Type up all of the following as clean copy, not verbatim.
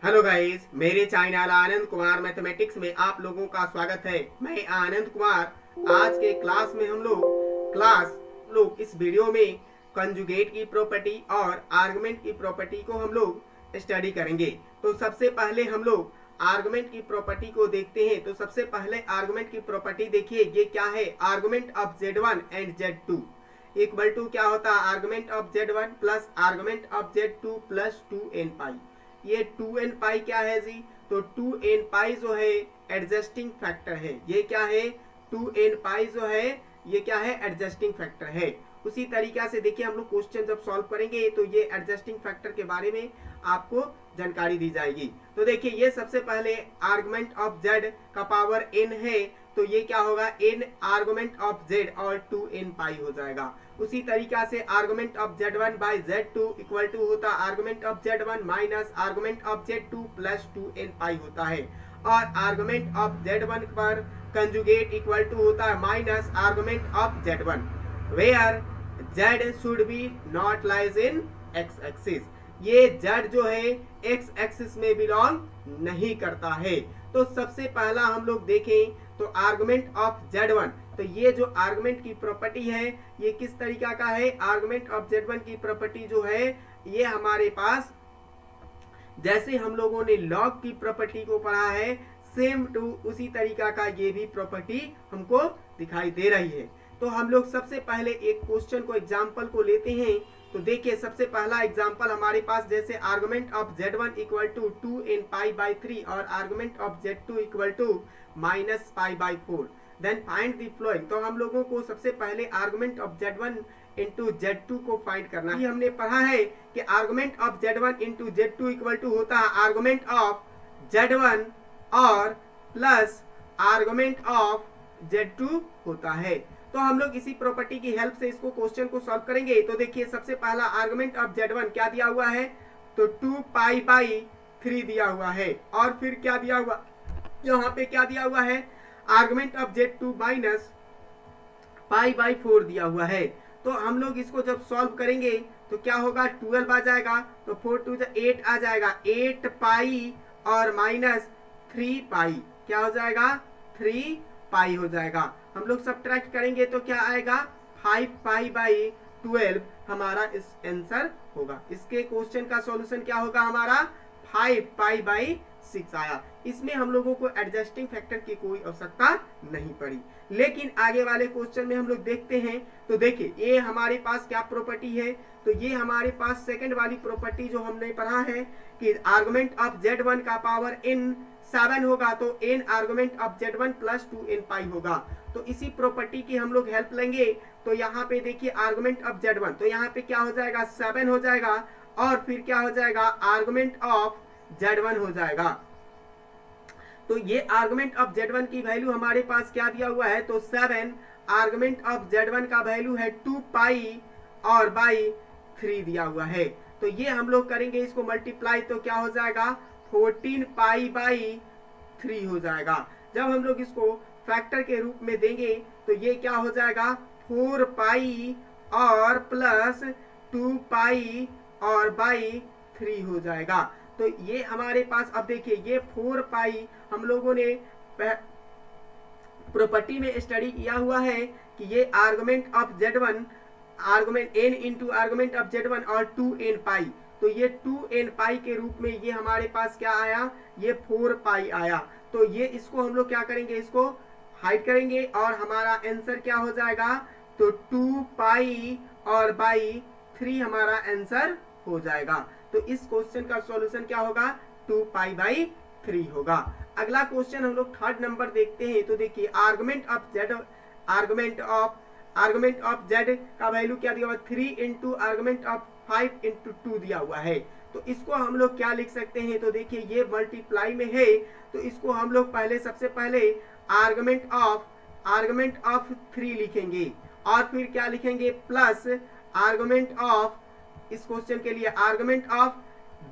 Hello guys, मेरे channel Anand Kumar mathematics में आप लोगों का स्वागत है। मैं आनंद कुमार। आज के क्लास में हम लोग इस वीडियो में कंजुगेट की प्रॉपर्टी और आर्गुमेंट की प्रॉपर्टी को हम लोग स्टडी करेंगे। तो सबसे पहले हम लोग आर्गुमेंट की प्रॉपर्टी को देखते हैं। तो सबसे पहले आर्गुमेंट की प्रॉपर्टी देखिए, ये क्या है। Argument of Z1 and Z2 equal to क्या होता है, argument of Z1 plus argument of Z2 plus 2n pi. ये 2n पाई क्या है जी, तो 2n पाई जो है एडजस्टिंग फैक्टर है। ये क्या है, 2n पाई जो है ये क्या है, एडजस्टिंग फैक्टर है। उसी तरीका से देखिए, हम लोग क्वेश्चन जब सॉल्व करेंगे तो ये एडजस्टिंग फैक्टर के बारे में आपको जानकारी दी जाएगी। तो देखिए, ये सबसे पहले आर्गुमेंट ऑफ z का पावर n है, तो ये क्या होगा, n आर्गुमेंट ऑफ z और 2n पाई हो जाएगा। उसी तरीका से argument of Z1 by Z2 equal to होता argument of Z1 minus argument of Z2 plus 2n pi होता है। और आर्गुमेंट ऑफ Z1 पर कंजुगेट इक्वल टू होता है minus argument of Z1 where Z should be not lies in x axis. ये Z जो है x एक्सिस में बिलोंग नहीं करता है। तो सबसे पहला हम लोग देखें तो आर्गुमेंट ऑफ Z1, तो ये जो आर्गुमेंट की प्रॉपर्टी है ये किस तरीका का है। आर्गुमेंट ऑफ Z1 की प्रॉपर्टी जो है ये हमारे पास, जैसे हम लोगों ने लॉग की प्रॉपर्टी को पढ़ा है, सेम टू उसी तरीका का ये भी प्रॉपर्टी हमको दिखाई दे रही है। तो हम लोग सबसे पहले एक क्वेश्चन को एग्जाम्पल को लेते हैं। तो देखिए, सबसे पहला एग्जाम्पल हमारे पास, जैसे argument of Z1 equal to 2n pi by 3 और argument of Z2 equal to minus pi by 4, then find the following. तो हम लोगों को सबसे पहले argument of Z1 into Z2 को फाइंड करना है। हमने पढ़ा है कि argument of Z1 into Z2 equal to होता है आर्गुमेंट ऑफ Z1 और प्लस आर्गुमेंट ऑफ Z2 होता है। तो हम लोग इसी प्रॉपर्टी की हेल्प से इसको क्वेश्चन को सॉल्व करेंगे। तो देखिए, सबसे पहला आर्गुमेंट ऑफ Z1 क्या दिया हुआ है, तो 2 पाई बाई 3 दिया हुआ है। और फिर क्या दिया हुआ, यहाँ पे क्या दिया हुआ है, argument of Z2 minus pi by 4 दिया हुआ है। तो हम लोग इसको जब सॉल्व करेंगे तो क्या होगा, 12 आ जाएगा, तो 4 टू 8 आ जाएगा, 8 पाई और माइनस 3 पाई, क्या हो जाएगा, 3 पाई हो जाएगा। हम लोग सब्ट्रैक्ट करेंगे तो क्या आएगा, 5 पाई बाई 12 हमारा इस आंसर होगा। इसके क्वेश्चन का सॉल्यूशन क्या होगा हमारा, 5 पाई बाई 6 आया। इसमें हम लोगों को एडजस्टिंग फैक्टर की कोई आवश्यकता नहीं पड़ी। लेकिन आगे वाले क्वेश्चन में हम लोग देखते हैं। तो देखिए, ये हमारे पास क्या प्रॉपर्टी है, तो ये हमारे पास सेकंड वाली प्रॉपर्टी जो हमने पढ़ा है कि आर्गुमेंट ऑफ Z1 का पावर n 7 होगा, तो n argument of Z1 plus 2n पाई होगा। तो इसी प्रॉपर्टी की हम लोग हेल्प लेंगे। तो यहाँ पे देखिए, आर्गुमेंट ऑफ Z1, तो यहाँ पे क्या हो जाएगा, 7 हो जाएगा, और फिर क्या हो जाएगा, आर्गुमेंट ऑफ Z1 हो जाएगा। तो ये आर्गुमेंट ऑफ Z1 की वैल्यू हमारे पास क्या दिया हुआ है, तो 7 आर्गुमेंट ऑफ Z1 का वैल्यू है 2 पाई और बाई 3 दिया हुआ है। तो ये हम लोग करेंगे इसको मल्टीप्लाई, तो क्या हो जाएगा, 14 पाई बाई 3 हो जाएगा। जब हम लोग इसको फैक्टर के रूप में देंगे तो ये क्या हो जाएगा, 4 पाई और प्लस 2 पाई और बाई 3 हो जाएगा। तो ये हमारे पास, अब देखिए, ये 4 पाई हम लोगों ने प्रॉपर्टी में स्टडी किया हुआ है कि ये argument of Z1, argument n into argument of Z1 और 2n पाई, तो ये 2n पाई के रूप में ये हमारे पास क्या आया, ये 4 पाई आया। तो ये इसको हम लोग क्या करेंगे, इसको हाइड करेंगे और हमारा आंसर क्या हो जाएगा, तो 2 पाई और बाई 3 हमारा आंसर हो जाएगा। तो इस क्वेश्चन का सॉल्यूशन क्या होगा, 2 पाई बाई 3 होगा। अगला क्वेश्चन हम लोग थर्ड नंबर देखते हैं। तो देखिए, आर्गुमेंट ऑफ Z का वैल्यू क्या दिया हुआ, 3 इंटू आर्गुमेंट ऑफ 5 इंटू 2 दिया हुआ है। तो इसको हम लोग क्या लिख सकते हैं, तो देखिए, ये मल्टीप्लाई में है, तो इसको हम लोग पहले सबसे पहले आर्गुमेंट ऑफ 3 लिखेंगे, और फिर क्या लिखेंगे, प्लस आर्गुमेंट ऑफ, इस क्वेश्चन के लिए आर्गुमेंट ऑफ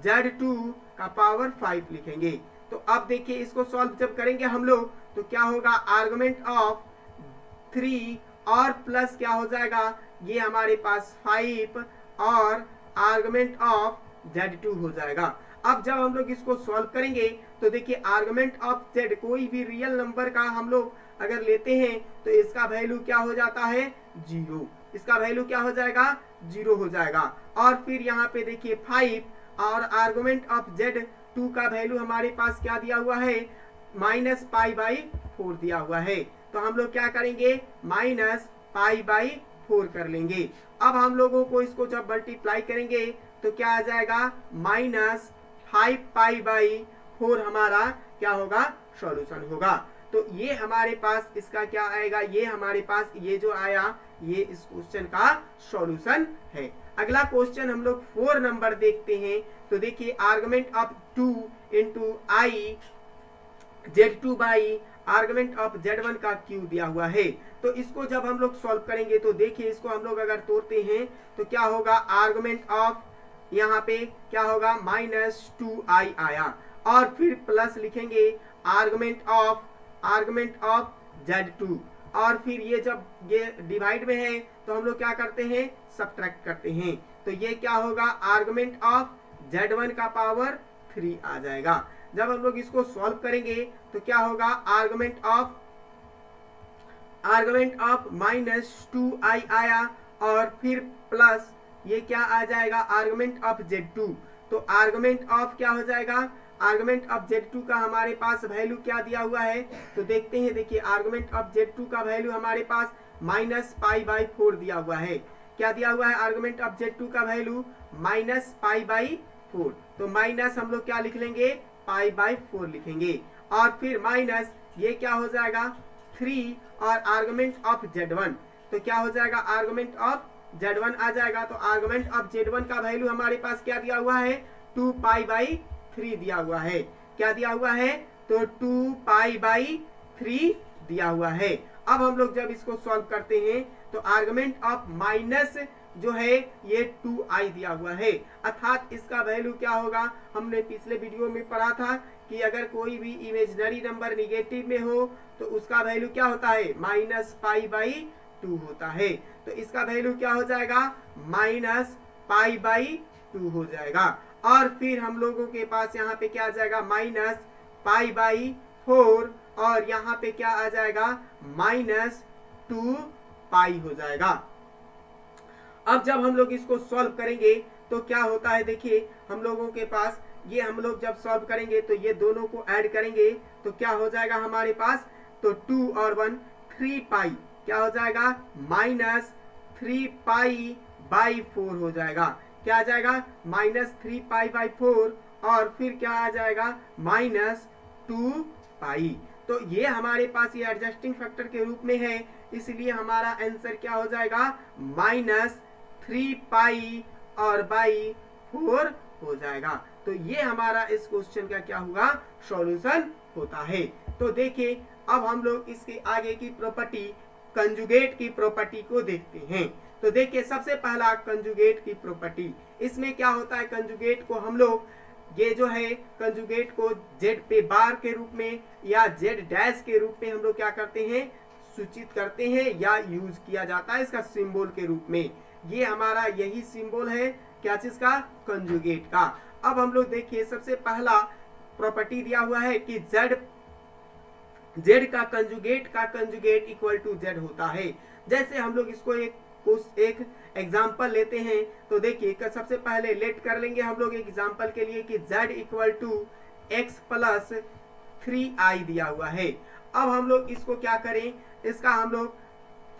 Z2 का पावर 5 लिखेंगे। तो अब देखिए, इसको सॉल्व जब करेंगे हम लोग तो क्या होगा, आर्गुमेंट ऑफ 3 और प्लस क्या हो जाएगा, ये हमारे पास 5 और आर्गुमेंट ऑफ Z2 हो जाएगा। अब जब हम लोग इसको सॉल्व करेंगे तो देखिए आर्गुमेंट ऑफ जेड, कोई भी रियल नंबर का हम लोग अगर लेते हैं तो इसका वैल्यू क्या हो जाता है, 0। इसका वैल्यू क्या हो जाएगा, 0 हो जाएगा। और फिर यहाँ पे देखिए 5 और आर्गुमेंट ऑफ जेड 2 का वैल्यू हमारे पास क्या दिया हुआ है, -π/4 दिया हुआ है। तो हम लोग क्या करेंगे, -π/4 कर लेंगे। अब हम लोगों को इसको जब मल्टीप्लाई करेंगे तो क्या आ जाएगा, -5π/4 हमारा क्या होगा, सॉल्यूशन होगा। तो ये हमारे पास इसका क्या आएगा, ये हमारे पास ये जो आया ये इस क्वेश्चन का सॉल्यूशन है। अगला क्वेश्चन हम लोग 4 नंबर देखते हैं। तो देखिए argument of 2 into I Z2 by argument of Z1 का क्यू दिया हुआ है। तो इसको जब हम लोग सॉल्व करेंगे तो देखिए इसको हम लोग अगर तोड़ते हैं तो क्या होगा, आर्गुमेंट ऑफ यहाँ पे क्या होगा, -2i आया और फिर प्लस लिखेंगे आर्गुमेंट ऑफ Z2 और फिर ये जब ये डिवाइड में है तो हम लोग क्या करते हैं, सब्ट्रैक्ट करते हैं। तो ये क्या होगा, आर्गुमेंट ऑफ Z1 का पावर 3 आ जाएगा। जब हम लोग इसको सॉल्व करेंगे तो क्या होगा, आर्गुमेंट ऑफ -2i आया और फिर प्लस ये क्या आ जाएगा, आर्गुमेंट ऑफ Z2। तो आर्गुमेंट ऑफ क्या हो जाएगा, आर्गुमेंट ऑफ Z2 का हमारे पास वैल्यू क्या दिया हुआ है, तो देखते हैं। देखिए आर्गुमेंट ऑफ Z2 का वैल्यू हमारे पास -π/4 दिया हुआ है। क्या दिया हुआ है, आर्गुमेंट ऑफ Z2 का वैल्यू -π/4। तो माइनस हम लोग क्या लिख लेंगे, π/4 लिखेंगे और फिर माइनस ये क्या हो जाएगा 3 और आर्गुमेंट ऑफ Z1। तो क्या हो जाएगा, आर्गुमेंट ऑफ Z1 आ जाएगा। तो आर्गुमेंट ऑफ Z1 का वैल्यू हमारे पास क्या दिया हुआ है, 2π/3 दिया हुआ है। क्या दिया हुआ है, तो 2π/3 दिया हुआ है। अब हम लोग जब इसको सॉल्व करते हैं तो आर्गुमेंट ऑफ माइनस जो है ये 2i दिया हुआ है, अर्थात इसका वैल्यू क्या होगा, हमने पिछले वीडियो में पढ़ा था कि अगर कोई भी इमेजिनरी नंबर निगेटिव में हो तो उसका वैल्यू क्या होता है, -π/2 होता है। तो इसका वैल्यू क्या हो जाएगा, -π/2 हो जाएगा। और फिर हम लोगों के पास यहाँ पे क्या आ जाएगा, -π/4 और यहाँ पे क्या आ जाएगा, -2π हो जाएगा। अब जब हम लोग इसको सॉल्व करेंगे तो क्या होता है, देखिए हम लोगों के पास ये हम लोग जब सॉल्व करेंगे तो ये दोनों को ऐड करेंगे तो क्या हो जाएगा हमारे पास, तो 2 और 1 3π क्या हो जाएगा, -3π/4 हो जाएगा। क्या आ जाएगा, -3π/4 और फिर क्या आ जाएगा, -2π। तो ये हमारे पास ये एडजस्टिंग फैक्टर के रूप में है, इसलिए हमारा आंसर क्या हो जाएगा, -3π और /4 हो जाएगा। तो ये हमारा इस क्वेश्चन का क्या होगा, सॉल्यूशन होता है। तो देखिए अब हम लोग इसके आगे की प्रॉपर्टी, कंजुगेट की प्रॉपर्टी को देखते हैं। तो देखिए सबसे पहला कंजुगेट की प्रॉपर्टी, इसमें क्या होता है, कंजुगेट को हम लोग ये जो है कंजुगेट को जेड पे बार के रूप में या जेड डैश के रूप में हम लोग क्या करते हैं, सूचित करते हैं या यूज किया जाता है इसका सिंबल के रूप में। ये हमारा यही सिंबल है क्या चीज का, कंजुगेट का। अब हम लोग देखिए सबसे पहला प्रॉपर्टी दिया हुआ है कि जेड का कंजुगेट इक्वल टू जेड होता है। जैसे हम लोग इसको एक एग्जाम्पल लेते हैं तो देखिए सबसे पहले लेट कर लेंगे हम लोग एग्जाम्पल के लिए कि z equal to x plus 3i दिया हुआ है। अब हम लोग इसको क्या करें, इसका हम लोग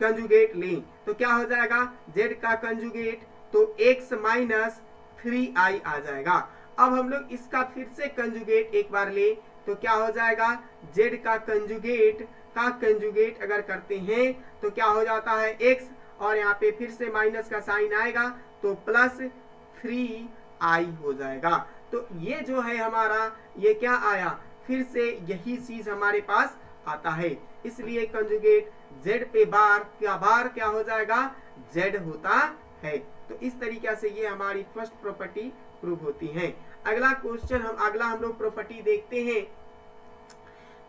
कंजुगेट लें तो क्या हो जाएगा, z का कंजुगेट तो x माइनस 3i आ जाएगा। अब हम लोग इसका फिर से कंजुगेट एक बार लें तो क्या हो जाएगा, z का कंजुगेट अगर करते हैं तो क्या हो जाता है x और यहाँ पे फिर से माइनस का साइन आएगा तो प्लस 3i हो जाएगा। तो ये जो है हमारा ये क्या आया, फिर से यही चीज हमारे पास आता है, इसलिए कंजुगेट z पे बार क्या हो जाएगा, z होता है। तो इस तरीके से ये हमारी फर्स्ट प्रॉपर्टी प्रूव होती है। अगला क्वेश्चन हम लोग प्रॉपर्टी देखते हैं।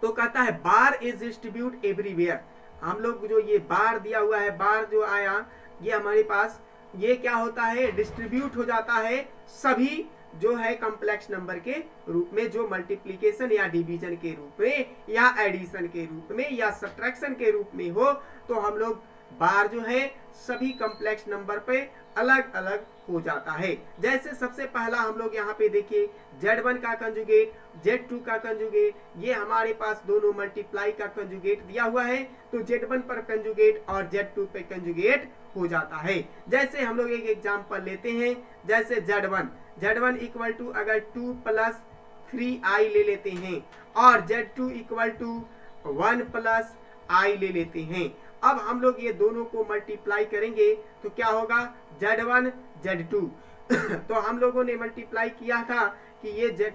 तो कहता है बार इज डिस्ट्रीब्यूट एवरीवेयर। हम लोग जो ये बार दिया हुआ है, बार जो आया ये हमारे पास ये क्या होता है, डिस्ट्रीब्यूट हो जाता है सभी जो है कॉम्प्लेक्स नंबर के रूप में, जो मल्टीप्लिकेशन या डिवीजन के रूप में या एडिशन के रूप में या सब्ट्रैक्शन के रूप में हो, तो हम लोग बार जो है सभी कॉम्प्लेक्स नंबर पे अलग अलग हो जाता है। जैसे सबसे पहला हम लोग यहाँ पे देखिए Z1 का कंजुगेट, Z2 का कंजुगेट, ये हमारे पास दोनों मल्टीप्लाई का कंजुगेट दिया हुआ है, तो Z1 पर कंजुगेट और Z2 पे कंजुगेट हो जाता है। जैसे हम लोग एक एग्जांपल लेते हैं, जैसे Z1 इक्वल टू अगर 2 प्लस 3i ले लेते हैं और Z2 equal to 1 plus i ले लेते हैं। अब हम लोग ये दोनों को मल्टीप्लाई करेंगे तो क्या होगा, Z1 Z2 तो हम लोगों ने मल्टीप्लाई किया था कि ये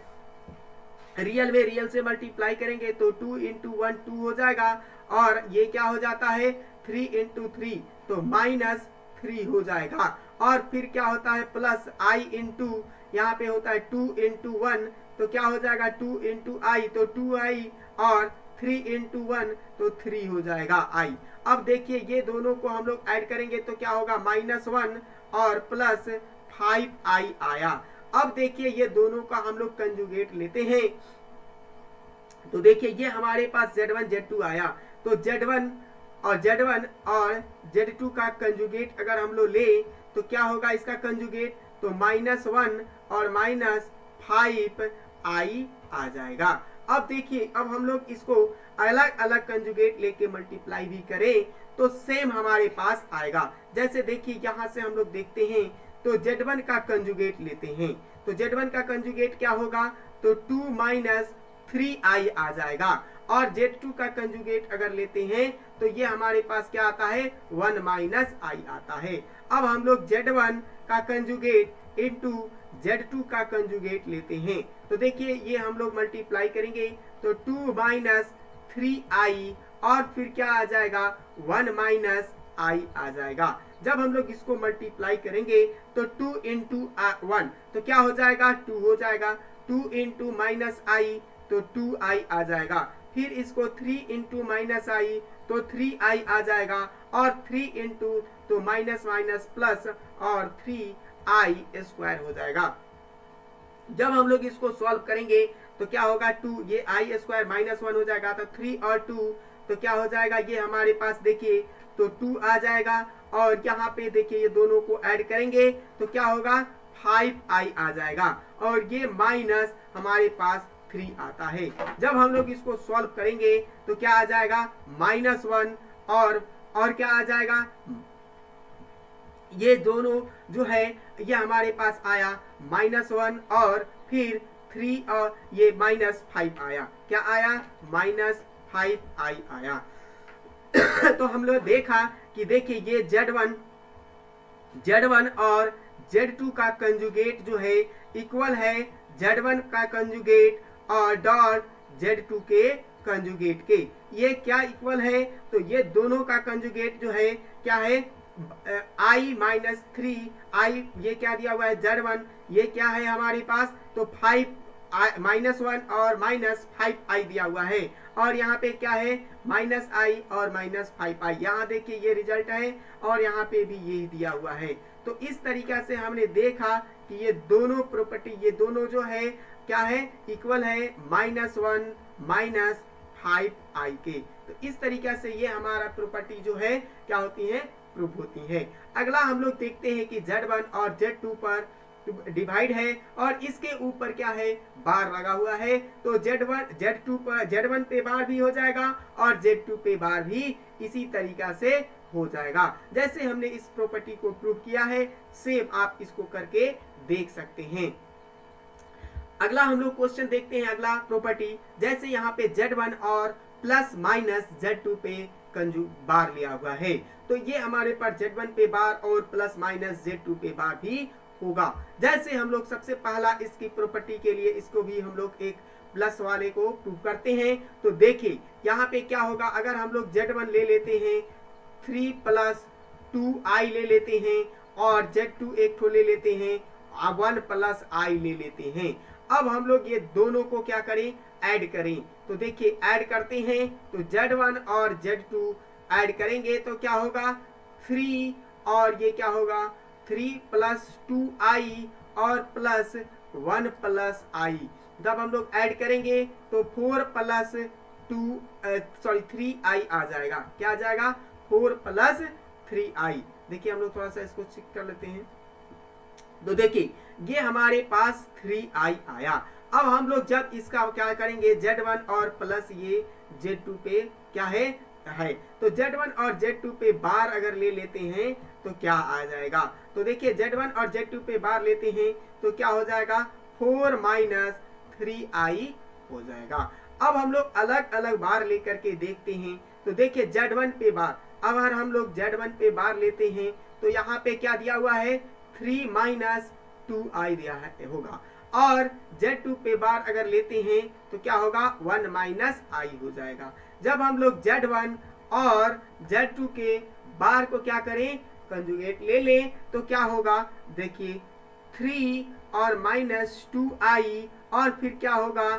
रियल से मल्टीप्लाई करेंगे तो 2 इंटू 1 2 हो जाएगा, और ये क्या हो जाता है 3 इंटू 3 तो -3 हो जाएगा, और फिर क्या होता है प्लस i इंटू यहाँ पे होता है 2 इंटू 1 तो क्या हो जाएगा 2 इंटू आई तो 2i, और 3 इंटू 1 तो 3 हो जाएगा i। अब देखिए ये दोनों को हम लोग ऐड करेंगे तो क्या होगा -1 और प्लस 5i आया। अब देखिए ये दोनों का हम लोग कंजुगेट लेते हैं, तो देखिए ये हमारे पास Z1 Z2 आया, तो Z1 और Z2 का कंजुगेट अगर हम लोग ले तो क्या होगा इसका कंजुगेट, तो -1 और -5i आ जाएगा। अब देखिए अब हम लोग इसको अलग अलग कंजुगेट लेके मल्टीप्लाई भी करें तो सेम हमारे पास आएगा। जैसे देखिए यहाँ से हम लोग देखते हैं तो Z1 का कंजुगेट लेते हैं, तो Z1 का कंजुगेट क्या होगा, तो 2 - 3i आ जाएगा, और Z2 का कंजुगेट अगर लेते हैं तो ये हमारे पास क्या आता है 1 - i आता है। अब हम लोग Z1 का कंजुगेट इंटू Z2 का कंजुगेट लेते हैं, तो देखिए ये हम लोग मल्टीप्लाई करेंगे तो 2 - 3i और फिर क्या आ जाएगा 1 - i आ जाएगा। जब हम लोग इसको मल्टीप्लाई करेंगे तो 2 इंटू 1 तो क्या हो जाएगा 2 हो जाएगा, 2 इंटू -i तो 2i आ जाएगा, फिर इसको 3 इंटू -i तो 3i आ जाएगा, और 3 इंटू तो माइनस प्लस और 3i² हो जाएगा। जब हम लोग इसको सॉल्व करेंगे तो क्या होगा 2 ये i² -1 हो जाएगा, तो 3 और 2 तो क्या हो जाएगा, ये हमारे पास देखिए तो 2 आ जाएगा, और यहाँ पे देखिए ये दोनों को ऐड करेंगे तो क्या होगा 5i आ जाएगा, और ये माइनस हमारे पास 3 आता है। जब हम लोग इसको सॉल्व करेंगे तो क्या आ जाएगा -1 और क्या आ जाएगा, ये दोनों जो है ये हमारे पास आया -1 और फिर 3 और ये -5 आया, क्या आया -5i आया। तो हम लोग देखा कि देखिए ये Z1 और Z2 का कंजुगेट जो है इक्वल है Z1 का कंजुगेट और डॉट Z2 के कंजुगेट के। ये क्या इक्वल है, तो ये दोनों का कंजुगेट जो है क्या है i - 3i, ये क्या दिया हुआ है Z1, ये क्या है हमारे पास तो 5 -1 और -5i दिया हुआ है, और यहाँ पे क्या है -i और -5i, यहाँ देखिए ये रिजल्ट है और यहाँ पे भी यही दिया हुआ है। तो इस तरीका से हमने देखा कि ये दोनों प्रॉपर्टी ये दोनों जो है क्या है इक्वल है -1 -5i के। तो इस तरीका से ये हमारा प्रॉपर्टी जो है क्या होती है प्रूफ होती है। अगला हम लोग देखते हैं कि Z1 और Z2 पर डिवाइड है और इसके ऊपर क्या है बार लगा हुआ है, तो Z2 पर Z1 पे बार भी हो जाएगा और Z2 पे बार भी इसी तरीका से हो जाएगा। जैसे हमने इस प्रॉपर्टी को प्रूव किया है सेम आप इसको करके देख सकते हैं। अगला हम लोग क्वेश्चन देखते हैं, अगला प्रॉपर्टी जैसे यहाँ पे Z1 और प्लस माइनस Z2 पे कंजू बार लिया हुआ है, तो ये हमारे पास Z1 पे बार और प्लस माइनस Z2 पे बार भी होगा। जैसे हम लोग सबसे पहला इसकी प्रॉपर्टी के लिए इसको भी हम लोग एक प्लस वाले को प्रूव करते हैं। तो देखिए यहाँ पे क्या होगा, अगर हम लोग Z1 ले लेते हैं 3 + 2i ले लेते हैं और Z2 एक ठो ले लेते हैं 1 + i ले लेते हैं। अब हम लोग ये दोनों को क्या करें ऐड करें, तो देखिए ऐड करते हैं तो Z1 और Z2 ऐड करेंगे तो क्या होगा 3 और ये क्या होगा 3 + 2i और प्लस 1 प्लस आई। जब हम लोग ऐड करेंगे तो 4 प्लस 3i आ जाएगा। क्या आ जाएगा? 4 प्लस 3i। देखिए हम लोग थोड़ा सा इसको चेक कर लेते हैं। तो देखिए ये हमारे पास 3i आया। अब हम लोग जब इसका क्या करेंगे, Z1 और प्लस ये Z2 पे क्या है तो Z1 और Z2 पे बार अगर ले लेते हैं तो क्या आ जाएगा? तो देखिए Z1 और Z2 पे बार लेते हैं तो क्या हो जाएगा? 4 माइनस 3i हो जाएगा। अब हम लोग अलग अलग बार लेकर के देखते हैं। तो देखिए Z1 पे बार, अगर हम लोग Z1 पे बार लेते हैं तो यहाँ पे क्या दिया हुआ है? 3 माइनस 2i दिया है होगा। और Z2 पे बार अगर लेते हैं तो क्या होगा? 1 माइनस i हो जाएगा। जब हम लोग Z1 और Z2 के बार को क्या करें, कंजुगेट ले लें तो क्या होगा? देखिए 3 और माइनस 2i और फिर क्या होगा?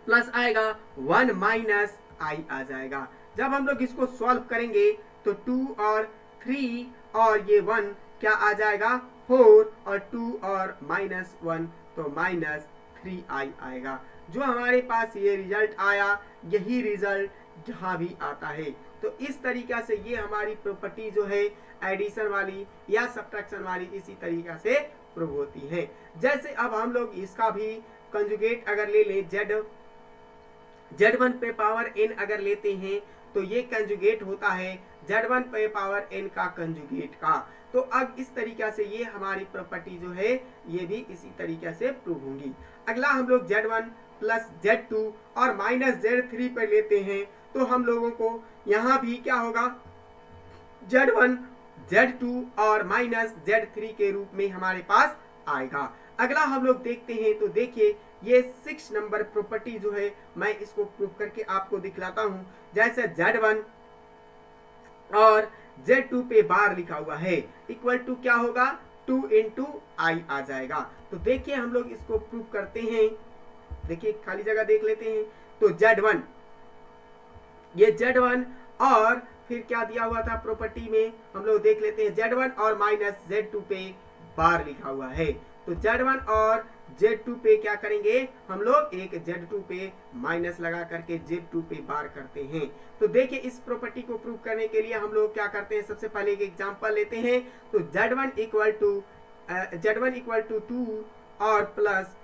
प्लस आएगा 1 माइनस i आ जाएगा। जब हम लोग इसको सॉल्व करेंगे तो 2 और 3 और ये 1 क्या आ जाएगा? 4 और 2 और माइनस 1 तो माइनस 3i आएगा। जो हमारे पास ये रिजल्ट आया, यही रिजल्ट यहाँ भी आता है। तो इस तरीका से ये हमारी प्रॉपर्टी जो है एडिशन वाली या सब्ट्रैक्शन वाली इसी तरीका से प्रूव होती है। जैसे अब हम लोग इसका भी कंजुगेट अगर ले ले, Z1 पे पावर n अगर लेते हैं तो ये कंजुगेट होता है Z1 पे पावर n का कंजुगेट का। तो अब इस तरीका से ये हमारी प्रॉपर्टी जो है ये भी इसी तरीके से प्रूव होंगी। अगला हम लोग Z1 प्लस Z2 और माइनस Z3 पर लेते हैं तो हम लोगों को यहाँ भी क्या होगा? Z1 Z2 और माइनस Z3 के रूप में हमारे पास आएगा। अगला हम लोग देखते हैं तो देखिए ये 6 नंबर प्रॉपर्टी जो है मैं इसको प्रूव करके आपको दिखलाता हूं। जैसे Z1 और Z2 पे बार लिखा हुआ है इक्वल टू क्या होगा? 2 इंटू i आ जाएगा। तो देखिए हम लोग इसको प्रूव करते हैं। देखिए खाली जगह देख लेते हैं। तो Z1, ये Z1 और फिर क्या दिया हुआ था प्रॉपर्टी में हम लोग देख लेते हैं। Z1 और माइनस Z2 पे बार लिखा हुआ है। तो Z1 और Z2 पे क्या करेंगे हम लोग? एक Z2 पे माइनस लगा करके Z2 पे बार करते हैं। तो देखिए इस प्रॉपर्टी को प्रूव करने के लिए हम लोग क्या करते हैं? सबसे पहले एक एग्जांपल लेते हैं। तो Z1 इक्वल टू 2 और प्लस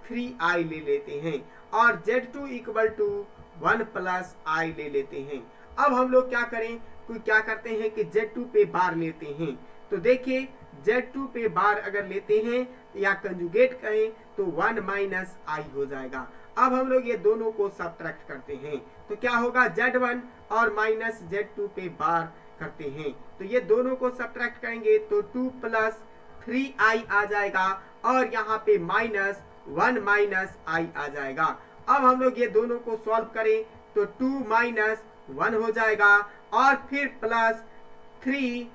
3i ले लेते हैं और Z2 equal to 1 plus i ले लेते हैं। अब हम लोग क्या करें? क्या करते हैं कि Z2 पे बार लेते हैं। तो देखिए Z2 पे बार अगर लेते हैं या कंजुगेट कहें तो 1 माइनस i हो जाएगा। अब हम लोग ये दोनों को सब्ट्रैक्ट करते हैं तो क्या होगा? Z1 और माइनस Z2 पे बार करते हैं तो ये दोनों को सब्ट्रैक्ट करेंगे तो 2 प्लस 3i आ जाएगा और यहाँ पे माइनस 1 माइनस i आ जाएगा। अब हम लोग ये दोनों को सॉल्व करें तो 2 माइनस 1 हो जाएगा और फिर प्लस 3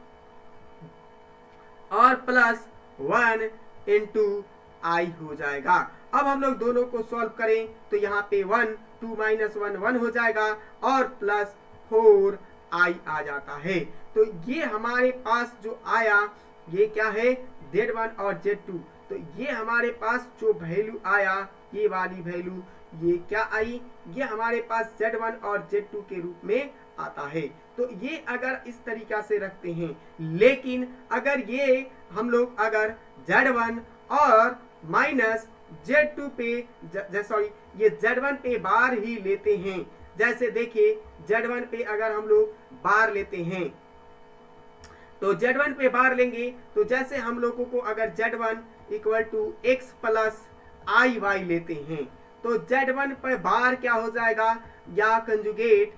और प्लस 1 इंटू i हो जाएगा। अब हम लोग दोनों को सॉल्व करें तो यहाँ पे 1 2 माइनस 1 1 हो जाएगा और प्लस 4i आ जाता है। तो ये हमारे पास जो आया ये क्या है? Z1 और Z2। तो ये हमारे पास जो वैल्यू आया, ये वाली वैल्यू ये क्या आई? ये हमारे पास Z1 और Z2 के रूप में आता है। तो ये अगर इस तरीका से रखते हैं, लेकिन अगर ये हम लोग अगर Z1 और माइनस Z2 पे सॉरी ये Z1 पे बार ही लेते हैं। जैसे देखिए Z1 पे अगर हम लोग बार लेते हैं तो Z1 पे बार लेंगे तो जैसे हम लोगों को अगर Z1 equal to x plus i y लेते हैं तो Z1 पर बार क्या हो जाएगा? या कंजुगेट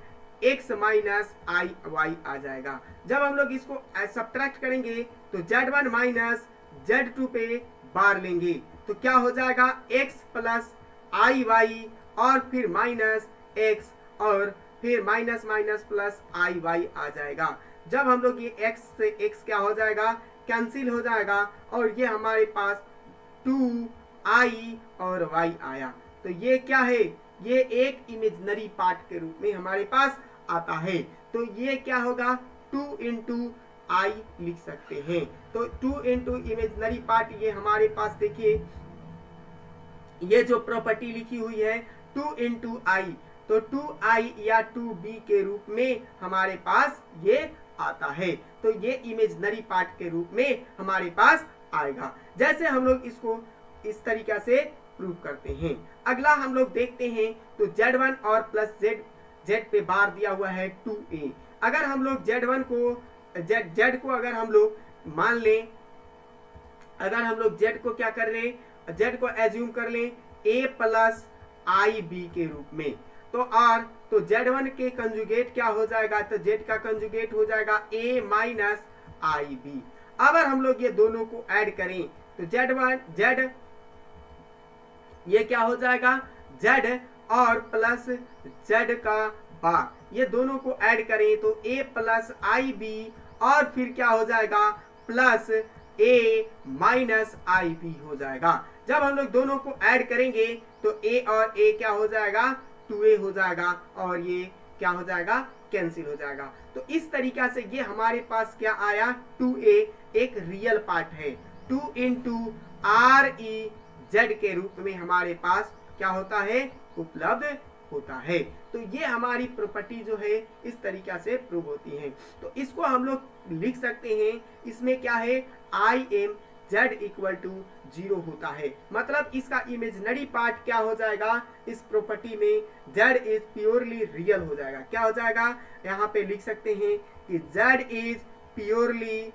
x माइनस आई वाई आ जाएगा। जब हम लोग इसको सब्ट्रैक्ट करेंगे तो Z1 माइनस Z2 पे बार लेंगे तो क्या हो जाएगा? x प्लस आई वाई और फिर माइनस x और फिर minus minus plus i Y आ जाएगा। जब हम लोग ये x से x क्या हो जाएगा? कैंसिल हो जाएगा और ये हमारे पास 2i और y आया। तो ये क्या है? ये एक इमेजिनरी पार्ट के रूप में हमारे पास आता है। तो ये क्या होगा? 2 इंटू आई लिख सकते हैं। तो 2 इंटू इमेजनरी पार्ट, ये हमारे पास देखिए ये जो प्रॉपर्टी लिखी हुई है 2 इंटू आई, तो 2i या 2b के रूप में हमारे पास ये आता है। तो ये इमेजनरी पार्ट के रूप में हमारे पास आएगा। जैसे हम लोग इसको इस तरीके से प्रूव करते हैं। अगला हम लोग देखते हैं, तो z1 और प्लस z पे बार दिया हुआ है 2a। अगर हम लोग z1 को z को अगर हम लोग मान लें, अगर हम लोग z को क्या कर लें, z को एज्यूम कर लें a प्लस आई बी के रूप में, तो r तो z1 के कंजुगेट क्या हो जाएगा, तो z का कंजुगेट हो जाएगा a माइनस आई बी। अगर हम लोग ये दोनों को ऐड करें तो z ये क्या हो जाएगा, z और प्लस z का बार, ये दोनों को ऐड करें तो a प्लस आई बी और फिर क्या हो जाएगा plus a minus i b हो जाएगा। जब हम लोग दोनों को ऐड करेंगे तो a और a क्या हो जाएगा 2a हो जाएगा और ये क्या हो जाएगा कैंसिल हो जाएगा। तो इस तरीका से ये हमारे पास क्या आया 2a एक रियल पार्ट है। 2 इंटू आर ई जेड के रूप में हमारे पास क्या होता है उपलब्ध होता है। तो ये हमारी प्रॉपर्टी जो है इस तरीका से प्रूव होती है। तो इसको हम लोग लिख सकते हैं, इसमें क्या है i m z equal to 0 होता है, मतलब इसका इमेजिनरी पार्ट क्या हो जाएगा इस प्रॉपर्टी में, जेड इज प्योरली रियल हो जाएगा। क्या हो जाएगा, यहाँ पे लिख सकते हैं कि जेड इज प्योरली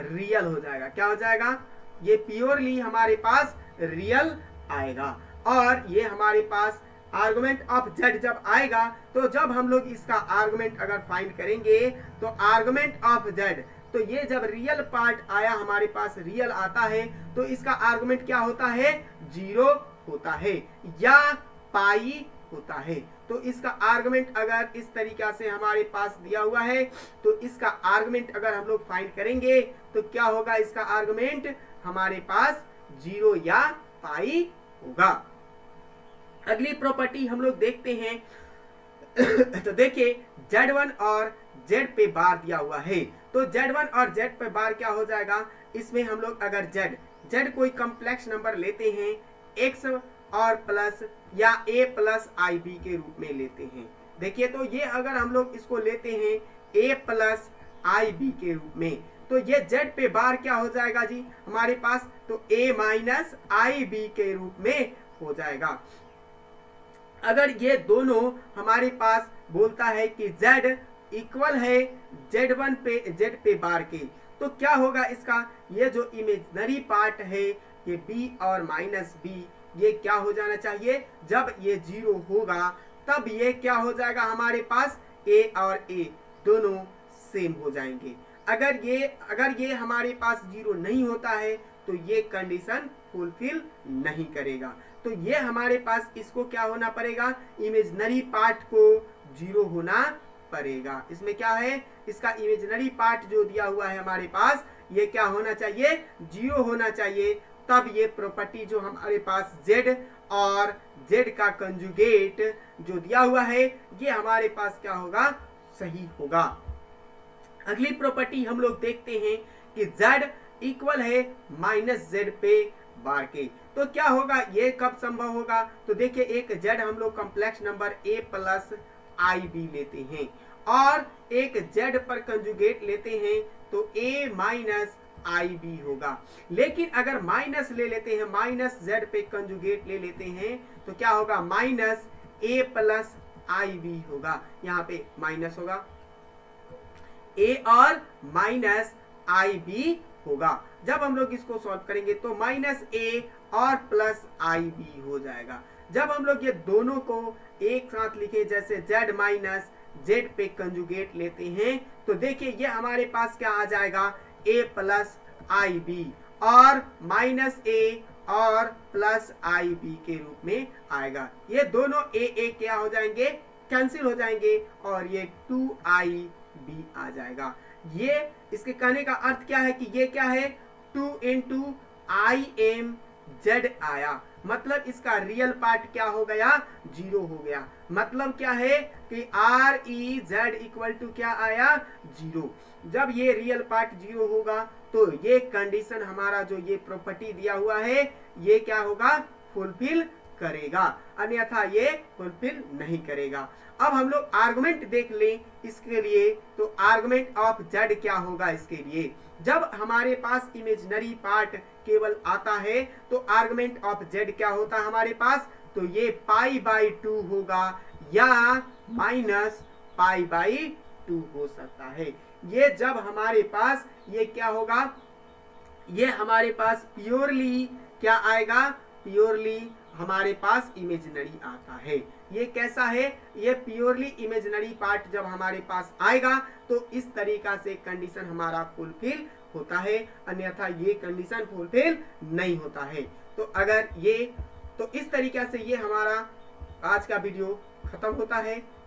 रियल हो जाएगा। क्या हो जाएगा, ये प्योरली हमारे पास रियल आएगा। और ये हमारे पास आर्गुमेंट ऑफ जेड जब आएगा, तो जब हम लोग इसका आर्गुमेंट अगर फाइंड करेंगे तो आर्गुमेंट ऑफ जेड, तो ये जब रियल पार्ट आया हमारे पास रियल आता है तो इसका आर्गुमेंट क्या होता है 0 होता है या पाई होता है। तो इसका आर्गुमेंट अगर इस तरीका से हमारे पास दिया हुआ है तो इसका आर्गुमेंट अगर हम लोग फाइंड करेंगे तो क्या होगा, इसका आर्गुमेंट हमारे पास 0 या पाई होगा। अगली प्रॉपर्टी हम लोग देखते हैं तो देखिए z1 और z पे बार दिया हुआ है, तो z1 और z पे बार क्या हो जाएगा, इसमें हम लोग अगर z कोई कॉम्प्लेक्स नंबर लेते हैं x और प्लस या a प्लस आई बी के रूप में लेते हैं। देखिए तो ये अगर हम लोग इसको लेते हैं a प्लस आई बी के रूप में, तो ये z पे बार क्या हो जाएगा जी हमारे पास, तो a माइनस आई बी के रूप में हो जाएगा। अगर ये दोनों हमारे पास बोलता है कि z इक्वल है z1 पे बार के, तो क्या होगा इसका, ये जो इमेजनरी पार्ट है ये b और माइनस b ये क्या हो जाना चाहिए, जब ये 0 होगा तब ये क्या हो जाएगा हमारे पास a और a दोनों सेम हो जाएंगे। अगर ये हमारे पास 0 नहीं होता है तो ये कंडीशन फुलफिल नहीं करेगा। तो ये हमारे पास इसको क्या होना पड़ेगा, इमेजनरी पार्ट को 0 होना पड़ेगा। इसमें क्या है, इसका इमेजनरी पार्ट जो दिया हुआ है हमारे पास ये क्या होना चाहिए 0 होना चाहिए, तब ये प्रॉपर्टी जो हमारे पास z और z का कंजुगेट जो दिया हुआ है ये हमारे पास क्या होगा सही होगा। अगली प्रॉपर्टी हम लोग देखते हैं कि z इक्वल है माइनस z पे बार के, तो क्या होगा, ये कब संभव होगा, तो देखिए एक z हम लोग complex number a plus i b लेते हैं और एक z पर कंजुगेट लेते हैं तो a माइनस आई बी होगा। लेकिन अगर माइनस ले लेते हैं, माइनस z पे कंजुगेट ले लेते हैं तो क्या होगा, minus a plus i b होगा। यहाँ पे माइनस होगा a और माइनस आई बी होगा। जब हम लोग इसको सॉल्व करेंगे तो माइनस a और प्लस आई बी हो जाएगा। जब हम लोग ये दोनों को एक साथ लिखे, जैसे z माइनस z पे कंजुगेट लेते हैं तो देखिए ये हमारे पास क्या आ जाएगा a प्लस आई बी और माइनस a और प्लस आई बी के रूप में आएगा। ये दोनों a क्या हो जाएंगे, कैंसिल हो जाएंगे और ये 2ib आ जाएगा। ये इसके कहने का अर्थ क्या है कि ये क्या है 2 इंटू आई एम z आया, मतलब इसका रियल पार्ट क्या हो गया, 0 हो गया। मतलब क्या है कि r e z equal to क्या आया, 0। जब ये रियल पार्ट 0 होगा तो ये कंडीशन हमारा जो ये प्रॉपर्टी दिया हुआ है ये क्या होगा, फुलफिल करेगा, अन्यथा ये फुलफिल नहीं करेगा। अब हम लोग आर्गुमेंट देख लें इसके लिए, तो आर्गुमेंट ऑफ z क्या होगा इसके लिए। जब हमारे पास इमेजिनरी पार्ट केवल आता है तो आर्गुमेंट ऑफ z क्या होता है हमारे पास, तो ये π/2 होगा या -π/2 हो सकता है। ये जब हमारे पास ये क्या होगा, ये हमारे पास प्योरली क्या आएगा, प्योरली हमारे पास इमेजिनरी आता है। ये कैसा है, ये प्योरली इमेजिनरी पार्ट जब हमारे पास आएगा तो इस तरीका से कंडीशन हमारा फुलफिल होता है, अन्यथा ये कंडीशन फुलफिल नहीं होता है। तो अगर ये, तो इस तरीका से ये हमारा आज का वीडियो खत्म होता है।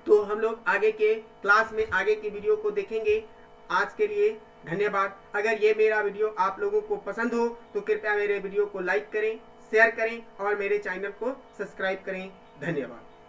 तो हम लोग आगे के क्लास में आगे की वीडियो को देखेंगे। आज के लिए धन्यवाद। अगर ये मेरा वीडियो आप लोगों को पसंद हो तो कृपया मेरे वीडियो को लाइक करें, शेयर करें और मेरे चैनल को सब्सक्राइब करें। धन्यवाद।